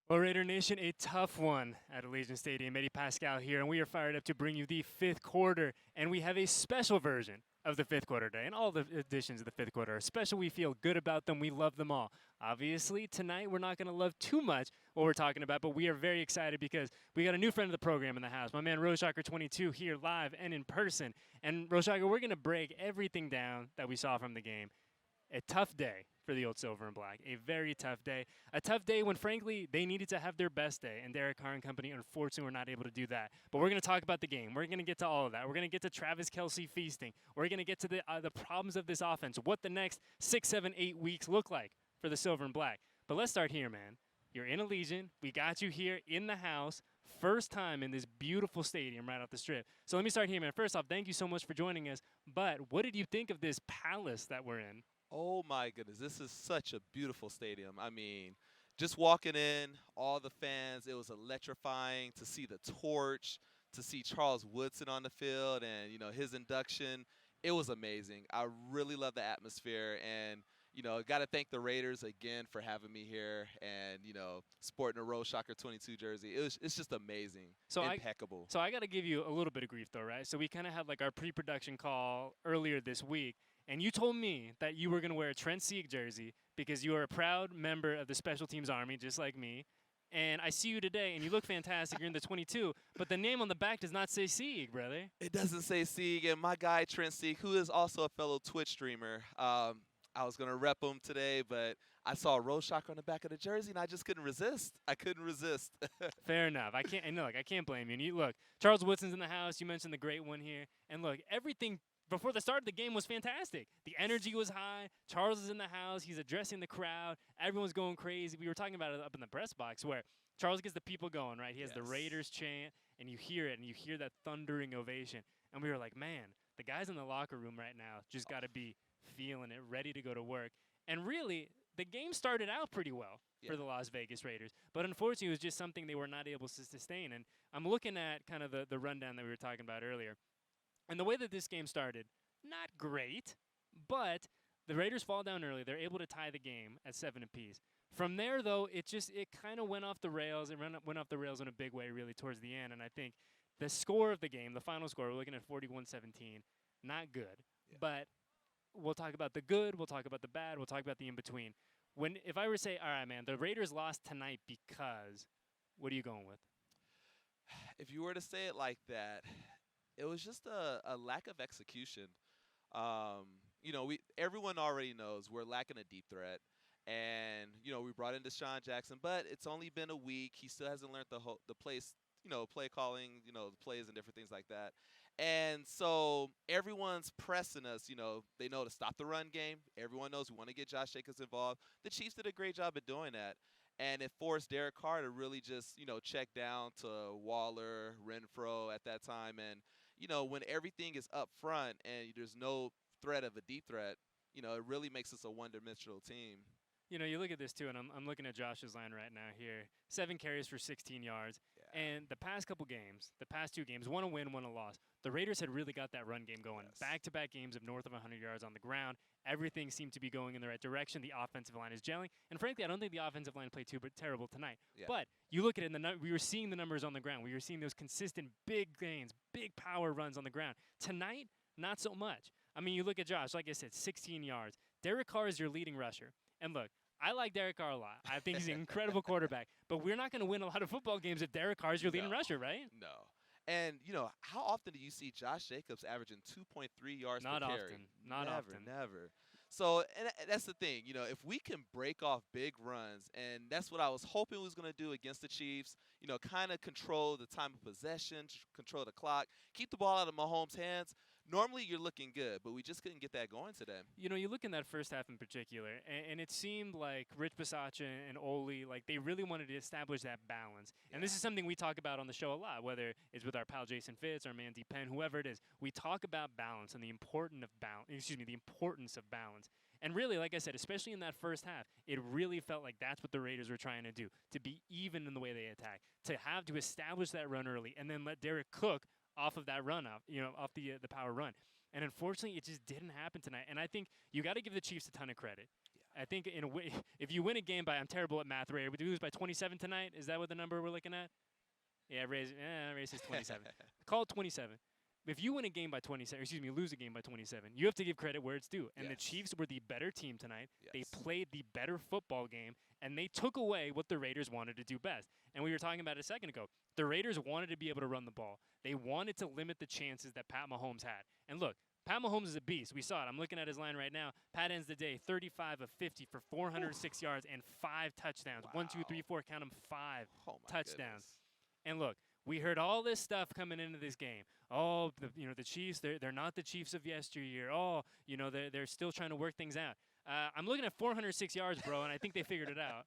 Well, Raider Nation, a tough one at Allegiant Stadium. Eddie Paskal here, and we are fired up to bring you the fifth quarter. And we have a special version of the fifth quarter today. And all the editions of the fifth quarter are special. We feel good about them. We love them all. Obviously, tonight we're not going to love too much what we're talking about, but we are very excited because we got a new friend of the program in the house. My man Roshocker 22 here live and in person. And Roshocker, we're going to break everything down that we saw from the game. A tough day for the old Silver and Black. A very tough day. A tough day when, frankly, they needed to have their best day, and Derek Carr and company, unfortunately, were not able to do that. But we're going to talk about the game. We're going to get to all of that. We're going to get to Travis Kelce feasting. We're going to get to the problems of this offense, what the next 6, 7, 8 weeks look like for the Silver and Black. But let's start here, man. You're in Allegiant. We got you here in the house. First time in this beautiful stadium right off the strip. So let me start here, man. First off, thank you so much for joining us. But what did you think of this palace that we're in? Oh my goodness, this is such a beautiful stadium. I mean, just walking in, all the fans, it was electrifying to see the torch, to see Charles Woodson on the field and, his induction. It was amazing. I really love the atmosphere and, got to thank the Raiders again for having me here and, sporting a Roshocker 22 jersey. It's just amazing. Impeccable. I got to give you a little bit of grief though, right? So we kind of had like our pre-production call earlier this week. And you told me that you were going to wear a Trent Sieg jersey because you are a proud member of the Special Teams Army, just like me. And I see you today, and you look fantastic. You're in the 22, but the name on the back does not say Sieg, brother. It doesn't say Sieg, and my guy Trent Sieg, who is also a fellow Twitch streamer, I was going to rep him today, but I saw Roshocker on the back of the jersey, and I just couldn't resist. I couldn't resist. Fair enough. I can't blame you. And look, Charles Woodson's in the house. You mentioned the great one here. And look, everything before the start of the game was fantastic. The energy was high. Charles is in the house. He's addressing the crowd. Everyone's going crazy. We were talking about it up in the press box where Charles gets the people going, right? He has the Raiders chant, and you hear it, and you hear that thundering ovation. And we were like, man, the guys in the locker room right now just got to be feeling it, ready to go to work. And really, the game started out pretty well for the Las Vegas Raiders. But unfortunately, it was just something they were not able to sustain. And I'm looking at kind of the rundown that we were talking about earlier. And the way that this game started, not great, but the Raiders fall down early. They're able to tie the game at 7 apiece. From there, though, it kind of went off the rails. It went off the rails in a big way, really, towards the end. And I think the score of the game, the final score, we're looking at 41-17, not good. Yeah. But we'll talk about the good, we'll talk about the bad, we'll talk about the in-between. If I were to say, all right, man, the Raiders lost tonight because, what are you going with? If you were to say it like that, it was just a lack of execution. Everyone already knows we're lacking a deep threat. And, we brought in Deshaun Jackson, but it's only been a week. He still hasn't learned the place, play calling, the plays and different things like that. And so everyone's pressing us, they know to stop the run game. Everyone knows we want to get Josh Jacobs involved. The Chiefs did a great job at doing that. And it forced Derek Carr to really just, check down to Waller, Renfro at that time. And, when everything is up front and there's no threat of a deep threat, it really makes us a one-dimensional team. You look at this, too, and I'm looking at Josh's line right now here. 7 carries for 16 yards. Yeah. And the past couple games, the past 2 games, one a win, one a loss, the Raiders had really got that run game going. Yes. Back-to-back games of north of 100 yards on the ground. Everything seemed to be going in the right direction. The offensive line is gelling. And frankly, I don't think the offensive line played too terrible tonight. Yeah. But you look at it, and we were seeing the numbers on the ground. We were seeing those consistent big gains, big power runs on the ground. Tonight, not so much. I mean, you look at Josh, like I said, 16 yards. Derek Carr is your leading rusher. And look, I like Derek Carr a lot. I think he's an incredible quarterback. But we're not going to win a lot of football games if Derek Carr is your leading rusher, right? No. And, how often do you see Josh Jacobs averaging 2.3 yards per carry? Not often. Never. So, and that's the thing. If we can break off big runs, and that's what I was hoping we was going to do against the Chiefs, kind of control the time of possession, control the clock, keep the ball out of Mahomes' hands, normally you're looking good, but we just couldn't get that going today. You look in that first half in particular, and it seemed like Rich Bisaccia and Ole, like they really wanted to establish that balance. Yeah. And this is something we talk about on the show a lot, whether it's with our pal Jason Fitz or Mandy Penn, whoever it is. We talk about balance and the importance of balance. And really, like I said, especially in that first half, it really felt like that's what the Raiders were trying to do, to be even in the way they attack, to establish that run early, and then let Derek cook off of that run, off the power run. And unfortunately, it just didn't happen tonight. And I think you got to give the Chiefs a ton of credit. Yeah. I think if you win a game by, I'm terrible at math, Ray. Would you lose by 27 tonight? Is that what the number we're looking at? Yeah, Ray says 27. Call it 27. If you win a game by 27, lose a game by 27, you have to give credit where it's due. And the Chiefs were the better team tonight. Yes. They played the better football game, and they took away what the Raiders wanted to do best. And we were talking about it a second ago. The Raiders wanted to be able to run the ball. They wanted to limit the chances that Pat Mahomes had. And look, Pat Mahomes is a beast. We saw it. I'm looking at his line right now. Pat ends the day 35 of 50 for 406 yards and 5 touchdowns. Wow. 1, 2, 3, 4, count them, 5 touchdowns. Goodness. And look, we heard all this stuff coming into this game. Oh, the Chiefs, they're not the Chiefs of yesteryear. Oh, they're still trying to work things out. I'm looking at 406 yards, bro, and I think they figured it out.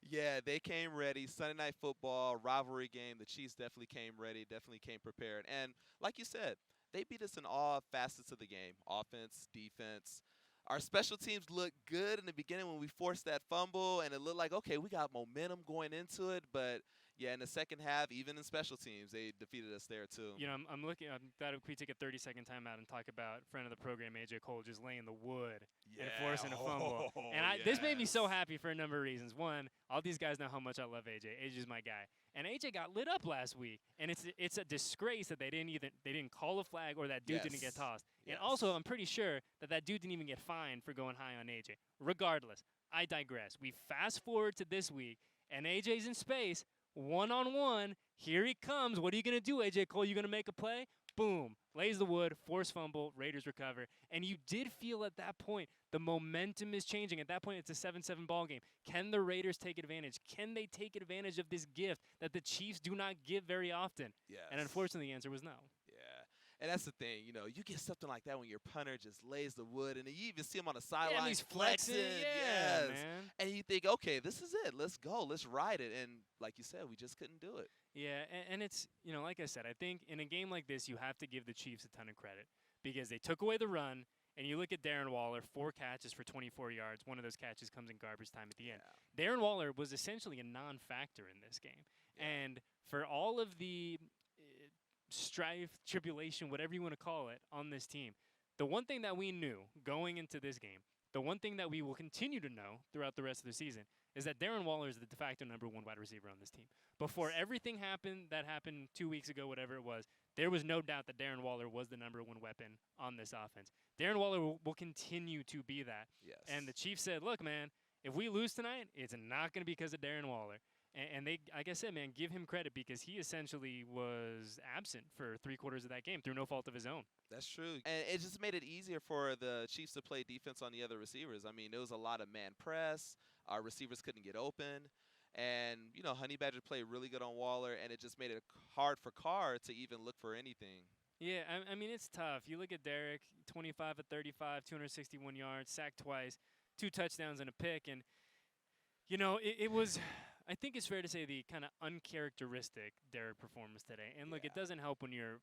Yeah, they came ready. Sunday Night Football, rivalry game. The Chiefs definitely came ready, definitely came prepared. And like you said, they beat us in all facets of the game, offense, defense. Our special teams looked good in the beginning when we forced that fumble, and it looked like, okay, we got momentum going into it. But, yeah, in the second half, even in special teams, they defeated us there too. I'm looking. I'm glad if we take a 30-second timeout and talk about friend of the program, AJ Cole, just laying the wood and forcing a fumble. And this made me so happy for a number of reasons. One, all these guys know how much I love AJ. AJ's my guy. And AJ got lit up last week, and it's a disgrace that they didn't call a flag or that dude didn't get tossed. And also, I'm pretty sure that dude didn't even get fined for going high on AJ. Regardless, I digress. We fast forward to this week, and AJ's in space, one-on-one. Here he comes. What are you going to do, AJ Cole? You going to make a play? Boom. Lays the wood, forced fumble, Raiders recover. And you did feel at that point the momentum is changing. At that point, it's a 7-7 ball game. Can the Raiders take advantage? Can they take advantage of this gift that the Chiefs do not give very often? Yes. And unfortunately, the answer was no. And that's the thing, you get something like that when your punter just lays the wood, and you even see him on the sideline. Yeah, he's flexing. Yes. Man. And you think, okay, this is it. Let's go. Let's ride it. And like you said, we just couldn't do it. Yeah, and it's, like I said, I think in a game like this, you have to give the Chiefs a ton of credit because they took away the run, and you look at Darren Waller, 4 catches for 24 yards. One of those catches comes in garbage time at the end. Darren Waller was essentially a non-factor in this game. And for all of the strife, tribulation, whatever you want to call it, on this team, the one thing that we knew going into this game, the one thing that we will continue to know throughout the rest of the season, is that Darren Waller is the de facto number 1 wide receiver on this team. Before everything that happened 2 weeks ago, whatever it was, there was no doubt that Darren Waller was the number 1 weapon on this offense. Darren Waller will continue to be that. Yes. And the Chiefs said, look, man, if we lose tonight, it's not going to be because of Darren Waller. And they, like I said, man, give him credit because he essentially was absent for 3/4 of that game through no fault of his own. That's true. And it just made it easier for the Chiefs to play defense on the other receivers. I mean, there was a lot of man press. Our receivers couldn't get open. And, Honey Badger played really good on Waller, and it just made it hard for Carr to even look for anything. Yeah, I mean, it's tough. You look at Derek, 25 of 35, 261 yards, sacked twice, 2 touchdowns and a pick. And, it was – I think it's fair to say the kind of uncharacteristic Derek performance today. And look, it doesn't help when you're,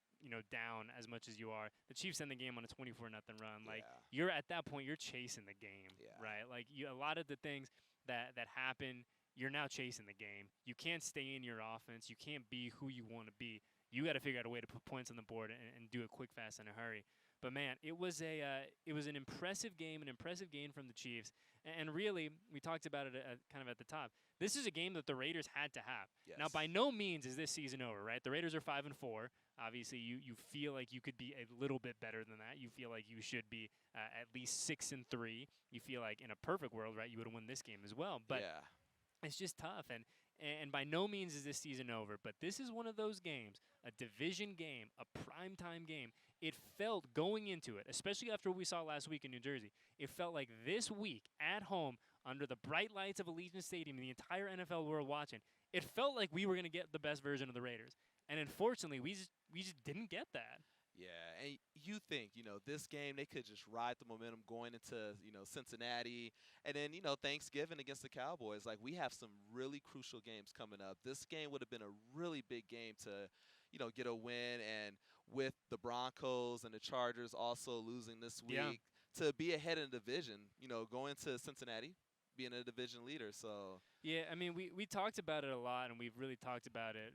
down as much as you are. The Chiefs end the game on a 24-0 run. Like, you're at that point, you're chasing the game, right? Like, a lot of the things that happen, you're now chasing the game. You can't stay in your offense. You can't be who you want to be. You got to figure out a way to put points on the board and do it quick, fast, in a hurry. But, man, it was an impressive game, an impressive game from the Chiefs. And really, we talked about it kind of at the top. This is a game that the Raiders had to have. Yes. Now, by no means is this season over, right? The Raiders are 5-4. Obviously, you feel like you could be a little bit better than that. You feel like you should be at least 6-3. You feel like in a perfect world, right, you would have won this game as well. But it's just tough. And by no means is this season over. But this is one of those games, a division game, a primetime game. It felt going into it, especially after what we saw last week in New Jersey, it felt like this week at home under the bright lights of Allegiant Stadium and the entire NFL world watching, it felt like we were going to get the best version of the Raiders. And unfortunately, we just didn't get that. Yeah, and you think, this game, they could just ride the momentum going into, Cincinnati. And then, Thanksgiving against the Cowboys. Like, we have some really crucial games coming up. This game would have been a really big game to, get a win. And with the Broncos and the Chargers also losing this week, to be ahead in the division, going to Cincinnati, being a division leader. So yeah, I mean, we talked about it a lot, and we've really talked about it,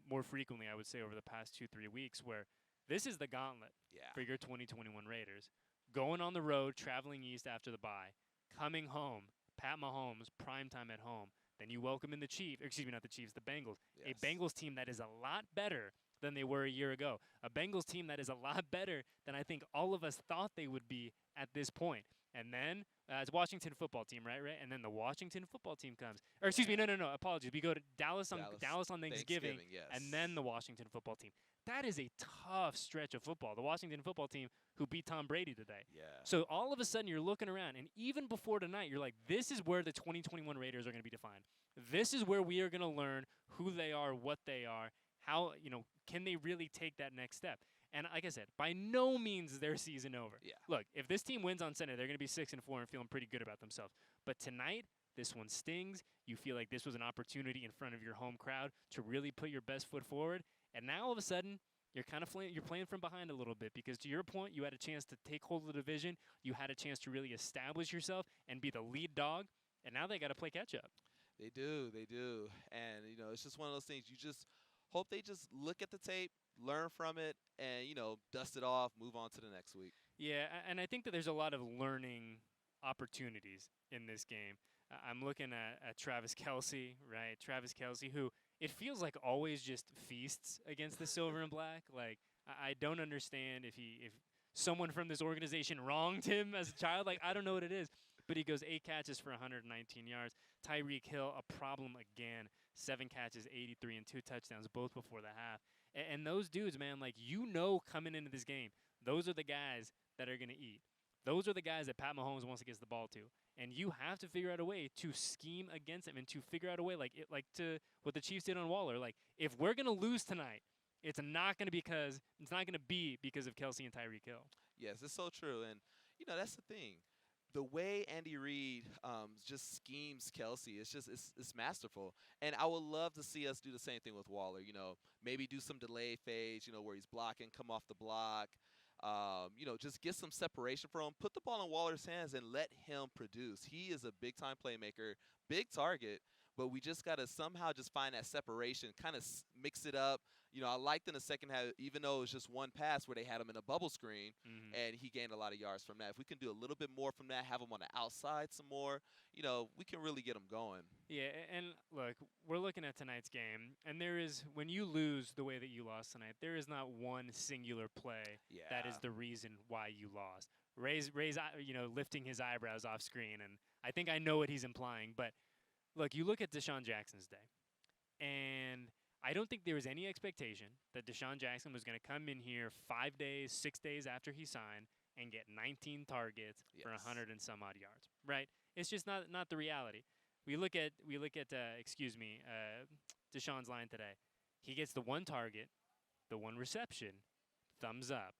more frequently, I would say, over the past 2-3 weeks, where this is the gauntlet for your 2021 Raiders. Going on the road, traveling east after the bye, coming home, Pat Mahomes, primetime at home. Then you welcome in the Chiefs, excuse me, not the Chiefs, the Bengals. A Yes. Bengals team that is a lot better than they were a year ago. A Bengals team that is a lot better than I think all of us thought they would be at this point. And then it's Washington football team, right? And then the Washington football team comes. Or excuse me, no, apologies. We go to Dallas on Thanksgiving, yes. and then the Washington football team. That is a tough stretch of football. The Washington football team who beat Tom Brady today. Yeah. So all of a sudden you're looking around, and even before tonight, you're like, this is where the 2021 Raiders are going to be defined. This is where we are going to learn who they are, what they are, how, can they really take that next step? And like I said, by no means is their season over. Yeah. Look, if this team wins on Sunday, they're going to be 6-4 and feeling pretty good about themselves. But tonight, this one stings. You feel like this was an opportunity in front of your home crowd to really put your best foot forward. And now all of a sudden, you're kind of you're playing from behind a little bit because to your point, you had a chance to take hold of the division. You had a chance to really establish yourself and be the lead dog. And now they got to play catch up. They do. And, it's just one of those things. You just hope they just look at the tape, learn from it, and, dust it off, move on to the next week. Yeah, and I think that there's a lot of learning opportunities in this game. I'm looking at Travis Kelce, right? Travis Kelce, who it feels like always just feasts against the silver and black. Like, I don't understand if someone from this organization wronged him as a child. Like, I don't know what it is. But he goes 8 catches for 119 yards. Tyreek Hill, a problem again. 7 catches, 83, and 2 touchdowns, both before the half. And those dudes, man, like, coming into this game, those are the guys that are going to eat. Those are the guys that Pat Mahomes wants to get the ball to. And you have to figure out a way to scheme against them and to figure out a way, to what the Chiefs did on Waller. Like, if we're going to lose tonight, it's not going to be because of Kelce and Tyreek Hill. Yes, it's so true. And, that's the thing. The way Andy Reid just schemes Kelce, it's masterful. And I would love to see us do the same thing with Waller. Maybe do some delay phase, where he's blocking, come off the block. Just get some separation from him. Put the ball in Waller's hands and let him produce. He is a big-time playmaker, big target, but we just got to somehow just find that separation, kind of mix it up. I liked in the second half, even though it was just one pass where they had him in a bubble screen, and he gained a lot of yards from that. If we can do a little bit more from that, have him on the outside some more, we can really get him going. Yeah, and look, we're looking at tonight's game, and when you lose the way that you lost tonight, there is not one singular play that is the reason why you lost. Ray's lifting his eyebrows off screen, and I think I know what he's implying, but look, you look at Deshaun Jackson's day, and I don't think there was any expectation that Deshaun Jackson was going to come in here 5 days, 6 days after he signed and get 19 targets for 100 and some odd yards, right? It's just not the reality. We look at Deshaun's line today. He gets the 1 target, the 1 reception, thumbs up.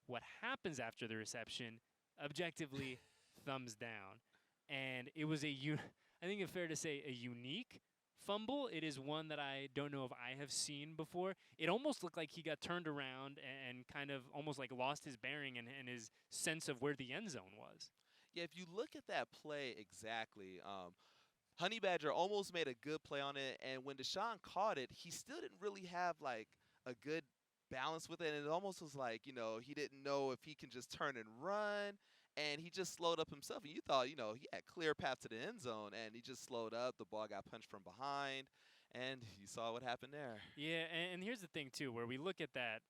What happens after the reception, objectively, thumbs down. And it was I think it's fair to say a unique fumble. It is one that I don't know if I have seen before. It almost looked like he got turned around and kind of almost like lost his bearing and his sense of where the end zone was. Yeah, if you look at that play exactly, Honey Badger almost made a good play on it, and when Deshaun caught it, he still didn't really have like a good balance with it, and it almost was like, he didn't know if he can just turn and run, and he just slowed up himself. And you thought, he had clear path to the end zone, and he just slowed up. The ball got punched from behind, and you saw what happened there. Yeah, and here's the thing, too, where we look at that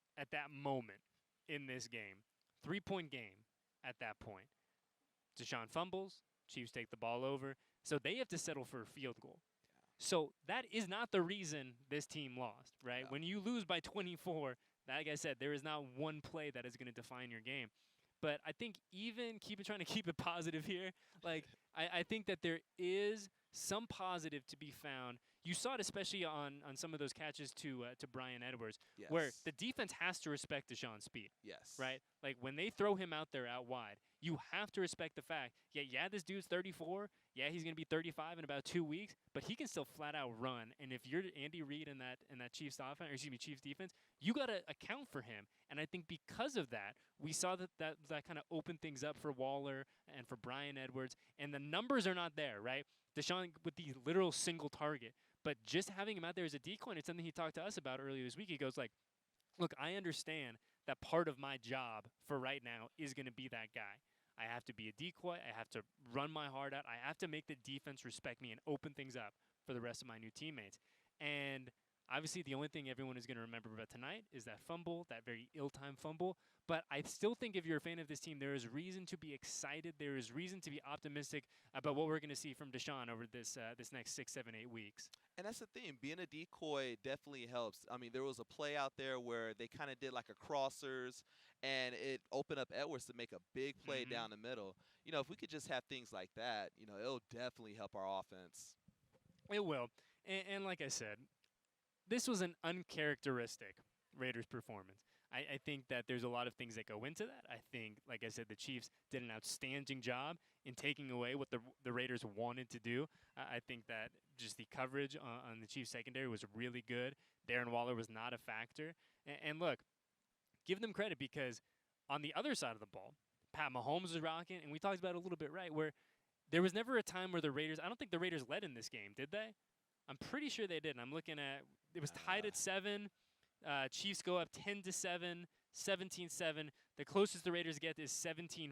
moment in this game, 3-point game at that point. Deshaun fumbles, Chiefs take the ball over, so they have to settle for a field goal. So that is not the reason this team lost, right? No. When you lose by 24, like I said, there is not one play that is going to define your game. But I think even trying to keep it positive here, like I think that there is some positive to be found. You saw it especially on some of those catches to Bryan Edwards, where the defense has to respect Deshaun's speed. Yes. Right? Like when they throw him out there out wide, you have to respect the fact, this dude's 34. Yeah, he's going to be 35 in about 2 weeks, but he can still flat out run. And if you're Andy Reid in that Chiefs offense, Chiefs defense, you got to account for him. And I think because of that, we saw that kind of opened things up for Waller and for Bryan Edwards. And the numbers are not there, right? Deshaun with the literal single target, but just having him out there as a decoy, and it's something he talked to us about earlier this week. He goes like, look, I understand that part of my job for right now is going to be that guy. I have to be a decoy. I have to run my heart out. I have to make the defense respect me and open things up for the rest of my new teammates. And obviously, the only thing everyone is going to remember about tonight is that fumble, that very ill-timed fumble. But I still think if you're a fan of this team, there is reason to be excited. There is reason to be optimistic about what we're going to see from Deshaun over this next 6, 7, 8 weeks. And that's the thing. Being a decoy definitely helps. I mean, there was a play out there where they kind of did like a crossers, and it opened up Edwards to make a big play Mm-hmm. down the middle. You know, if we could just have things like that, it'll definitely help our offense. It will. And like I said, this was an uncharacteristic Raiders performance. I think that there's a lot of things that go into that. I think, like I said, the Chiefs did an outstanding job in taking away what the Raiders wanted to do. I think that just the coverage on the Chiefs secondary was really good. Darren Waller was not a factor. And look, give them credit because on the other side of the ball, Pat Mahomes was rocking, and we talked about it a little bit, right, where there was never a time where I don't think the Raiders led in this game, did they? I'm pretty sure they did. And I'm looking at it was tied at 7. Chiefs go up 10-7, 17-7. The closest the Raiders get is 17-14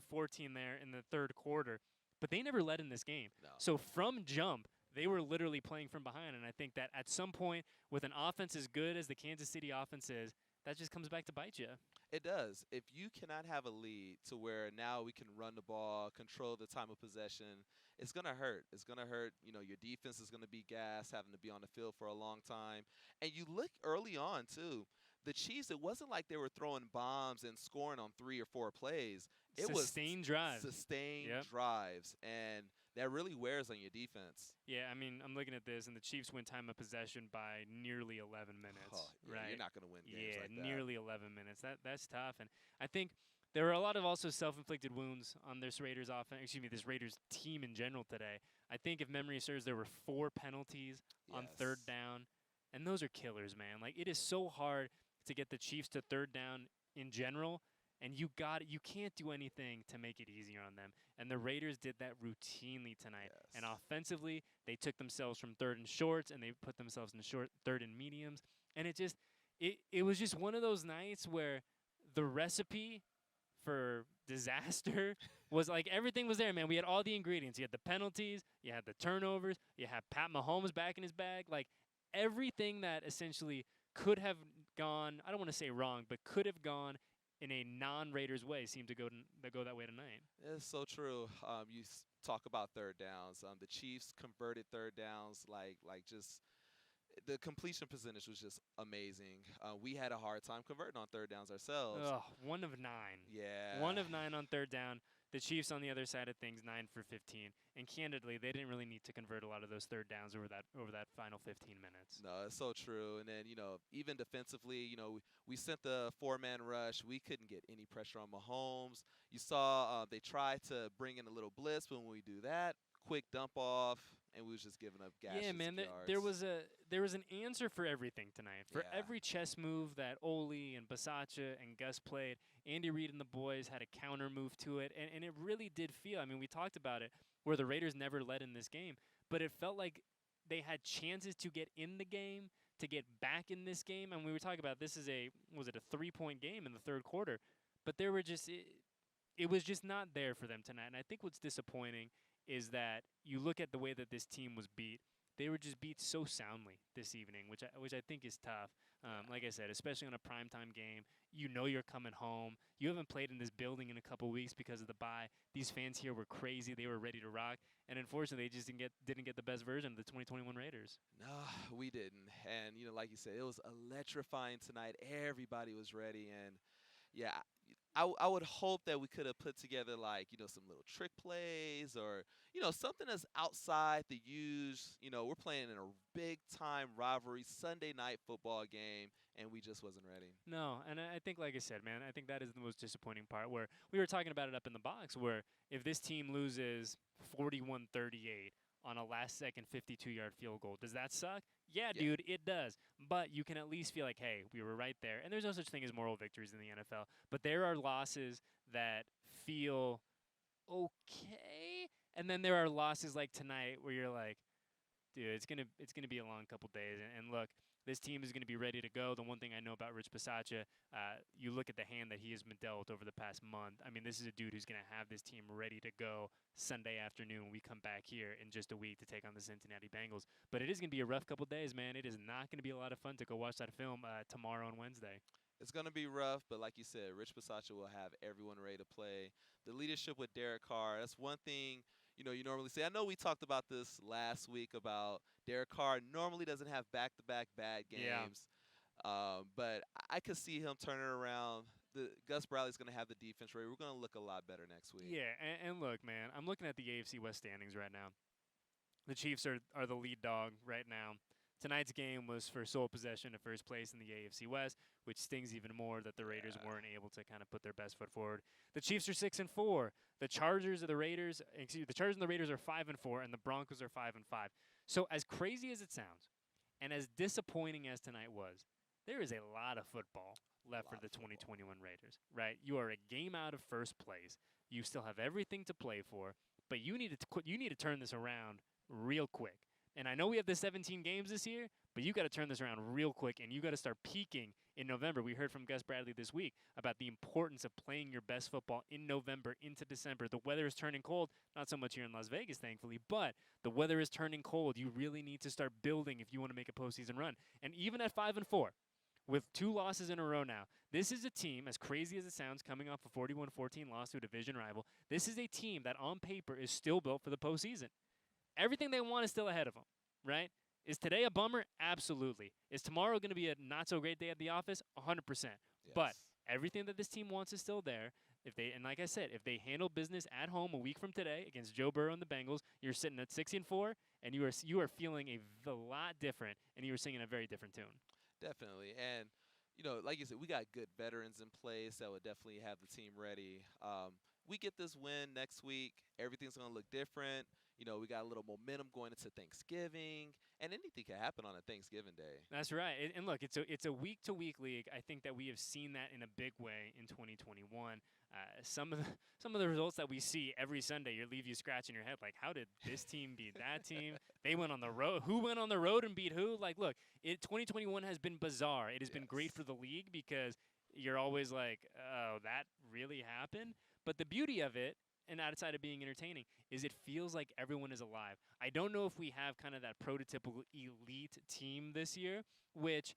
there in the third quarter. But they never led in this game. No. So from jump, they were literally playing from behind. And I think that at some point, with an offense as good as the Kansas City offense is, that just comes back to bite you. It does. If you cannot have a lead to where now we can run the ball, control the time of possession, it's going to hurt. It's going to hurt. Your defense is going to be gassed, having to be on the field for a long time. And you look early on, too. The Chiefs, it wasn't like they were throwing bombs and scoring on 3 or 4 plays. It was Sustained drives. Sustained Yep. drives. And that really wears on your defense. Yeah, I mean, I'm looking at this, and the Chiefs win time of possession by nearly 11 minutes. Oh, yeah, right? You're not going to win games like that. Nearly 11 minutes. That's tough. And I think there were a lot of also self-inflicted wounds on this Raiders offense. This Raiders team in general today. I think if memory serves, there were 4 penalties on third Yes. down, and those are killers, man. Like it is so hard to get the Chiefs to third down in general. And you can't do anything to make it easier on them. And the Raiders did that routinely tonight. Yes. And offensively, they took themselves from third and shorts, and they put themselves in third and mediums. And it was just one of those nights where the recipe for disaster was like everything was there, man. We had all the ingredients. You had the penalties, you had the turnovers, you had Pat Mahomes back in his bag. Like everything that essentially could have gone, I don't want to say wrong, but could have gone in a non-Raiders way seemed to go that way tonight. It's so true. You talk about third downs. The Chiefs converted third downs like just the completion percentage was just amazing. We had a hard time converting on third downs ourselves. Ugh, 1 of 9. Yeah. 1 of 9 on third down. The Chiefs on the other side of things, 9 for 15. And candidly, they didn't really need to convert a lot of those third downs over that final 15 minutes. No, it's so true. And then, even defensively, we sent the 4-man rush. We couldn't get any pressure on Mahomes. You saw they tried to bring in a little blitz, but when we do that, quick dump off, and we was just giving up gas. Yeah, man, there was an answer for everything tonight. For Yeah. every chess move that Oli and Basaccia and Gus played, Andy Reid and the boys had a counter move to it, and it really did feel, I mean, we talked about it, where the Raiders never led in this game, but it felt like they had chances to get in the game, to get back in this game, and we were talking about this is a 3-point game in the third quarter, but there were just, it was just not there for them tonight, and I think what's disappointing is that you look at the way that this team was beat. They were just beat so soundly this evening, which I think is tough. Like I said, especially on a primetime game, you're coming home. You haven't played in this building in a couple weeks because of the bye. These fans here were crazy. They were ready to rock, and unfortunately, they just didn't get the best version of the 2021 Raiders. No, we didn't. And like you said, it was electrifying tonight. Everybody was ready, and yeah. I would hope that we could have put together some little trick plays or something that's outside the use. We're playing in a big time rivalry Sunday night football game, and we just wasn't ready. No, and I think, like I said, man, I think that is the most disappointing part. Where we were talking about it up in the box, where if this team loses 41-38 on a last-second 52-yard field goal, does that suck? Yeah, dude, it does. But you can at least feel like, hey, we were right there. And there's no such thing as moral victories in the NFL. But there are losses that feel okay. And then there are losses like tonight where you're like, Dude, it's gonna be a long couple days, and look, this team is gonna be ready to go. The one thing I know about Rich Bisaccia, you look at the hand that he has been dealt over the past month. I mean, this is a dude who's gonna have this team ready to go Sunday afternoon when we come back here in just a week to take on the Cincinnati Bengals. But it is gonna be a rough couple days, man. It is not gonna be a lot of fun to go watch that film tomorrow and Wednesday. It's going to be rough, but like you said, Rich Bisaccia will have everyone ready to play. The leadership with Derek Carr, that's one thing, you normally say. I know we talked about this last week about Derek Carr normally doesn't have back-to-back bad Yeah. games. But I could see him turning around. Gus Bradley's going to have the defense ready. We're going to look a lot better next week. Yeah, and look, man, I'm looking at the AFC West standings right now. The Chiefs are the lead dog right now. Tonight's game was for sole possession of first place in the AFC West, which stings even more that the Raiders weren't able to kind of put their best foot forward. The Chiefs are 6-4. The Chargers and the Raiders are 5-4, and the Broncos are 5-5. So as crazy as it sounds, and as disappointing as tonight was, there is a lot of football left for the 2021 Raiders, right? You are a game out of first place. You still have everything to play for, but you need to turn this around real quick. And I know we have the 17 games this year, but you got to turn this around real quick, and you got to start peaking in November. We heard from Gus Bradley this week about the importance of playing your best football in November into December. The weather is turning cold, not so much here in Las Vegas, thankfully, but the weather is turning cold. You really need to start building if you want to make a postseason run. And even at 5-4, with 2 losses in a row now, this is a team, as crazy as it sounds, coming off a 41-14 loss to a division rival. This is a team that on paper is still built for the postseason. Everything they want is still ahead of them, right? Is today a bummer? Absolutely. Is tomorrow going to be a not-so-great day at the office? 100%. Yes. But everything that this team wants is still there. And like I said, if they handle business at home a week from today against Joe Burrow and the Bengals, you're sitting at 6-4, and you are feeling a lot different, and you are singing a very different tune. Definitely. And, like you said, we got good veterans in place that would definitely have the team ready. We get this win next week. Everything's going to look different. We got a little momentum going into Thanksgiving, and anything can happen on a Thanksgiving day. That's right. And look, it's a week-to-week league. I think that we have seen that in a big way in 2021. Some of the results that we see every Sunday, leave you scratching your head like, how did this team beat that team? They went on the road. Who went on the road and beat who? Like, look, 2021 has been bizarre. It has been great for the league because you're always like, oh, that really happened? But the beauty of it, and outside of being entertaining, is it feels like everyone is alive. I don't know if we have kind of that prototypical elite team this year, which,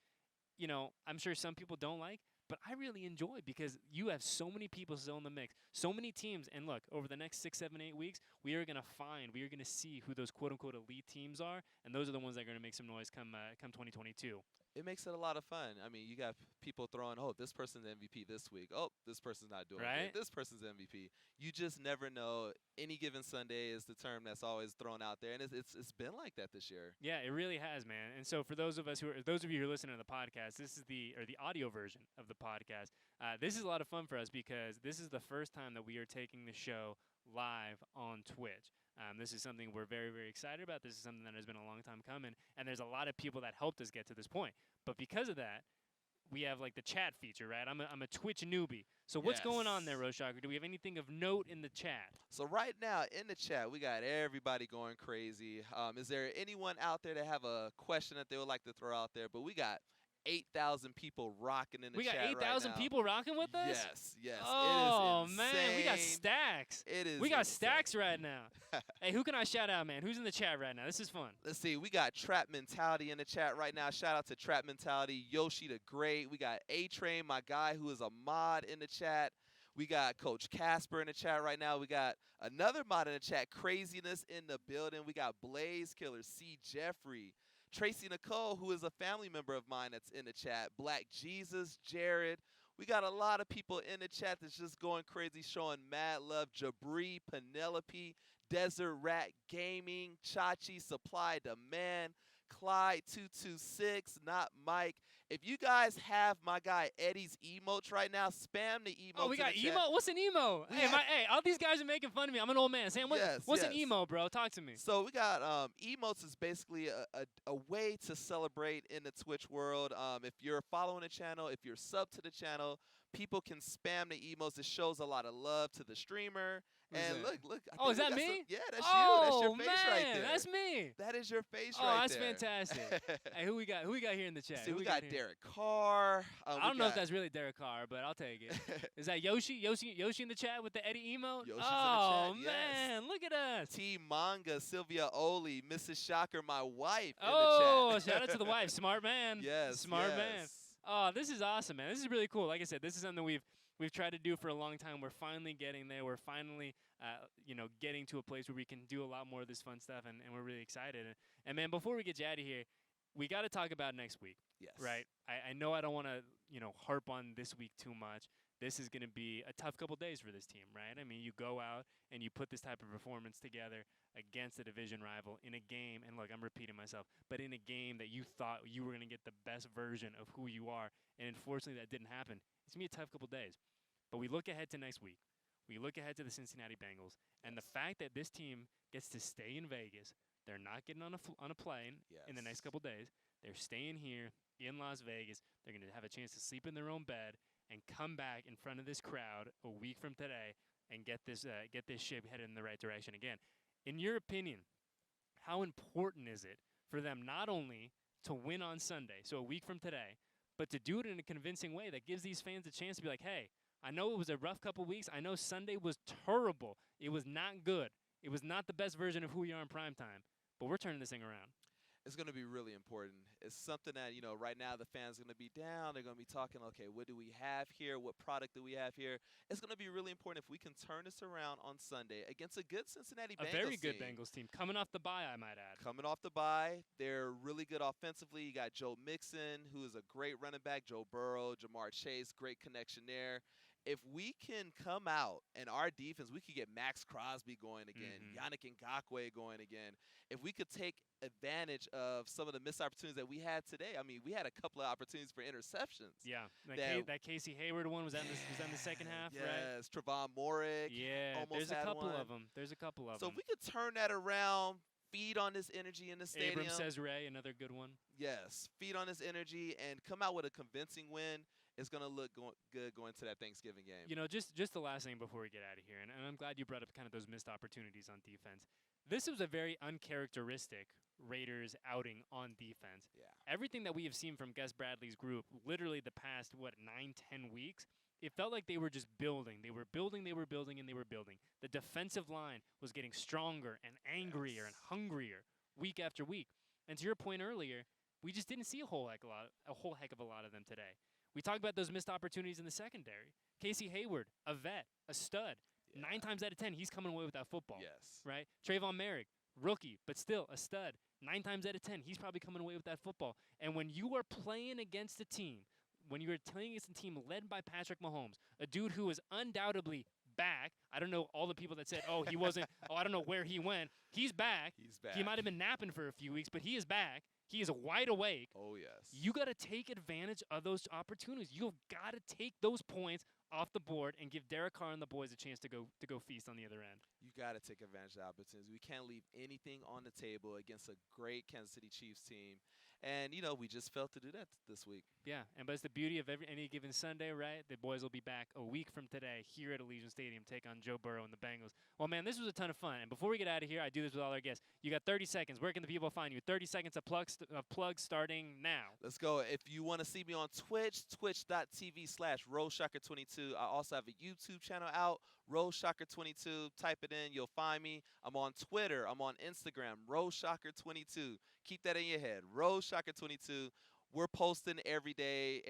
I'm sure some people don't like, but I really enjoy because you have so many people still in the mix, so many teams. And look, over the next 6, 7, 8 weeks, we are going to see who those quote-unquote elite teams are, and those are the ones that are going to make some noise come 2022. It makes it a lot of fun. I mean, you got people throwing, oh, this person's MVP this week. Oh, this person's not doing Right? good. This person's MVP. You just never know. Any given Sunday is the term that's always thrown out there, and it's been like that this year. Yeah, it really has, man. And so for those of you who are listening to the podcast, this is the audio version of the podcast. This is a lot of fun for us because this is the first time that we are taking the show live on Twitch. This is something we're very, very excited about. This is something that has been a long time coming, and there's a lot of people that helped us get to this point. But because of that, we have like the chat feature, right? I'm a Twitch newbie. So what's going on there, Roshocker? Do we have anything of note in the chat? So right now in the chat, we got everybody going crazy. Is there anyone out there that have a question that they would like to throw out there? But we got 8,000 people rocking in the chat right now. We got 8,000 people rocking with us? Yes. Oh, it is man. We got stacks. It is We got insane. stacks right now. Hey, who can I shout out, man? Who's in the chat right now? This is fun. Let's see. We got Trap Mentality in the chat right now. Shout out to Trap Mentality. Yoshi the Great. We got A-Train, my guy who is a mod in the chat. We got Coach Casper in the chat right now. We got another mod in the chat. Craziness in the building. We got Blaze Killer, C. Jeffrey. Tracy Nicole, who is a family member of mine that's in the chat. Black Jesus, Jared. We got a lot of people in the chat that's just going crazy, showing mad love. Jabri, Penelope, Desert Rat Gaming, Chachi, Supply Demand, Clyde 226, not Mike. If you guys have my guy Eddie's emotes right now, spam the emotes. Oh, we got in the emo? chat. What's an emo? Hey, all these guys are making fun of me. I'm an old man. Sam, what's an Yes. emo, bro? Talk to me. So we got emotes is basically a way to celebrate in the Twitch world. If you're following the channel, if you're sub to the channel, people can spam the emotes. It shows a lot of love to the streamer Who's And that? look. I Oh, is think that we got me? yeah, that's you. Oh, That's your face man, right there. that's me. That is your face Oh, right that's there. fantastic. Hey, who we got? Who we got here in the chat? See, Who we got got here? Derek Carr. I don't know if that's really Derek Carr, but I'll take it. Is that Yoshi? Yoshi in the chat with the Eddie emote? Yoshi's in the Oh, chat, yes. man, look at us. T Manga, Sylvia Oli, Mrs. Shocker, my wife Oh, in the chat. shout out to the wife. Smart man. Yes, Smart man. yes. Oh, this is awesome, man. This is really cool. Like I said, this is something we've tried to do for a long time. We're finally getting there. We're finally, getting to a place where we can do a lot more of this fun stuff, and we're really excited. And man, before we get you out of here, we got to talk about next week. Yes. Right? I know I don't want to, harp on this week too much. This is going to be a tough couple days for this team, right? I mean, you go out and you put this type of performance together against a division rival in a game, and look, I'm repeating myself, but in a game that you thought you were going to get the best version of who you are, and unfortunately that didn't happen. It's going to be a tough couple days. But we look ahead to next week. We look ahead to the Cincinnati Bengals, and the fact that this team gets to stay in Vegas, they're not getting on a plane in the next couple days. They're staying here in Las Vegas. They're going to have a chance to sleep in their own bed and come back in front of this crowd a week from today and get this ship headed in the right direction again. In your opinion, how important is it for them not only to win on Sunday, so a week from today, but to do it in a convincing way that gives these fans a chance to be like, hey, I know it was a rough couple weeks. I know Sunday was terrible. It was not good. It was not the best version of who we are in primetime, but we're turning this thing around. It's going to be really important. It's something that, right now the fans are going to be down. They're going to be talking, okay, what do we have here? What product do we have here? It's going to be really important if we can turn this around on Sunday against a good Cincinnati Bengals team. A very good Bengals team. Coming off the bye, I might add. Coming off the bye. They're really good offensively. You got Joe Mixon, who is a great running back. Joe Burrow, Jamar Chase, great connection there. If we can come out and our defense, we could get Max Crosby going again, Yannick Ngakoue going again. If we could take advantage of some of the missed opportunities that we had today. I mean, we had a couple of opportunities for interceptions. Yeah, that Casey Hayward one was that in the second half, right? Yes, Trevon Morik. Yeah, there's a couple of them. There's a couple of them. So if we could turn that around, feed on this energy in the stadium. Abram says Ray, another good one. Yes, feed on this energy and come out with a convincing win. It's going to look good going to that Thanksgiving game. Just the last thing before we get out of here, and I'm glad you brought up kind of those missed opportunities on defense. This was a very uncharacteristic Raiders outing on defense. Yeah. Everything that we have seen from Gus Bradley's group, literally the past, 9-10 weeks, it felt like they were just building. They were building, and they were building. The defensive line was getting stronger and angrier and hungrier week after week. And to your point earlier, we just didn't see a whole heck of a lot of them today. We talked about those missed opportunities in the secondary. Casey Hayward, a vet, a stud. Yeah. 9 times out of 10, he's coming away with that football. Yes. Right? Trayvon Merrick, rookie, but still a stud. 9 times out of 10, he's probably coming away with that football. And when you are playing against a team, led by Patrick Mahomes, a dude who is undoubtedly back. I don't know all the people that said, he wasn't, I don't know where he went. He's back. He's back. He might have been napping for a few weeks, but he is back. He is wide awake. Oh, yes. You got to take advantage of those opportunities. You've got to take those points off the board and give Derek Carr and the boys a chance to go feast on the other end. You got to take advantage of the opportunities. We can't leave anything on the table against a great Kansas City Chiefs team. And, we just failed to do that this week. Yeah, but it's the beauty of any given Sunday, right? The boys will be back a week from today here at Allegiant Stadium, take on Joe Burrow and the Bengals. Well, man, this was a ton of fun. And before we get out of here, I do this with all our guests. You got 30 seconds. Where can the people find you? 30 seconds of plugs starting now. Let's go. If you want to see me on Twitch, twitch.tv/Roshocker22. I also have a YouTube channel out, Roshocker22. Type it in. You'll find me. I'm on Twitter. I'm on Instagram, Roshocker22. Keep that in your head, Roshocker22. We're posting every day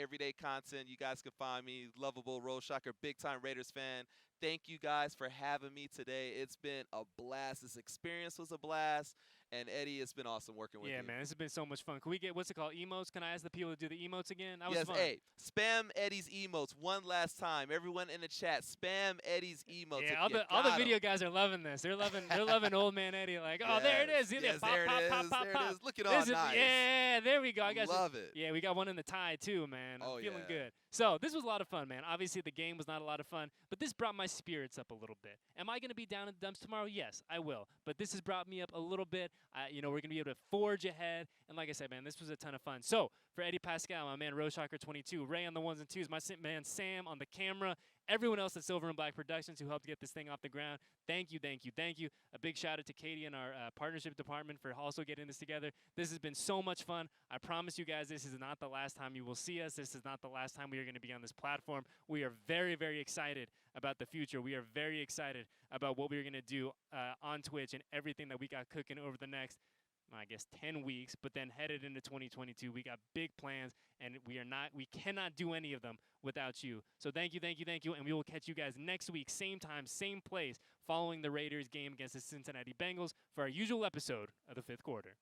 content. You guys can find me, lovable Roshocker, big-time Raiders fan. Thank you guys for having me today. It's been a blast. This experience was a blast. And, Eddie, it's been awesome working with you. Yeah, man, this has been so much fun. Can we get, what's it called, emotes? Can I ask the people to do the emotes again? That was fun. Hey, spam Eddie's emotes one last time. Everyone in the chat, spam Eddie's emotes. Yeah, all the video guys are loving this. They're loving old man Eddie. Like, there it is. Yes, pop, there pop, it is. pop, pop, there pop. it is. Look at all nice. Yeah, there we go. I got Love it. Yeah, we got one in the tie, too, man. I'm feeling yeah. good. So this was a lot of fun, man. Obviously, the game was not a lot of fun, but this brought my spirits up a little bit. Am I going to be down in the dumps tomorrow? Yes, I will. But this has brought me up a little bit. We're going to be able to forge ahead. And like I said, man, this was a ton of fun. So for Eddie Paskal, my man Roshocker22, Ray on the ones and twos, my man Sam on the camera, everyone else at Silver and Black Productions who helped get this thing off the ground. Thank you, thank you, thank you. A big shout out to Katie and our partnership department for also getting this together. This has been so much fun. I promise you guys, this is not the last time you will see us. This is not the last time we are going to be on this platform. We are very, very excited about the future. We are very excited about what we're going to do on Twitch and everything that we got cooking over the next, I guess, 10 weeks, but then headed into 2022. We got big plans, and we cannot do any of them without you. So thank you, thank you, thank you, and we will catch you guys next week, same time, same place, following the Raiders game against the Cincinnati Bengals for our usual episode of the 5th quarter.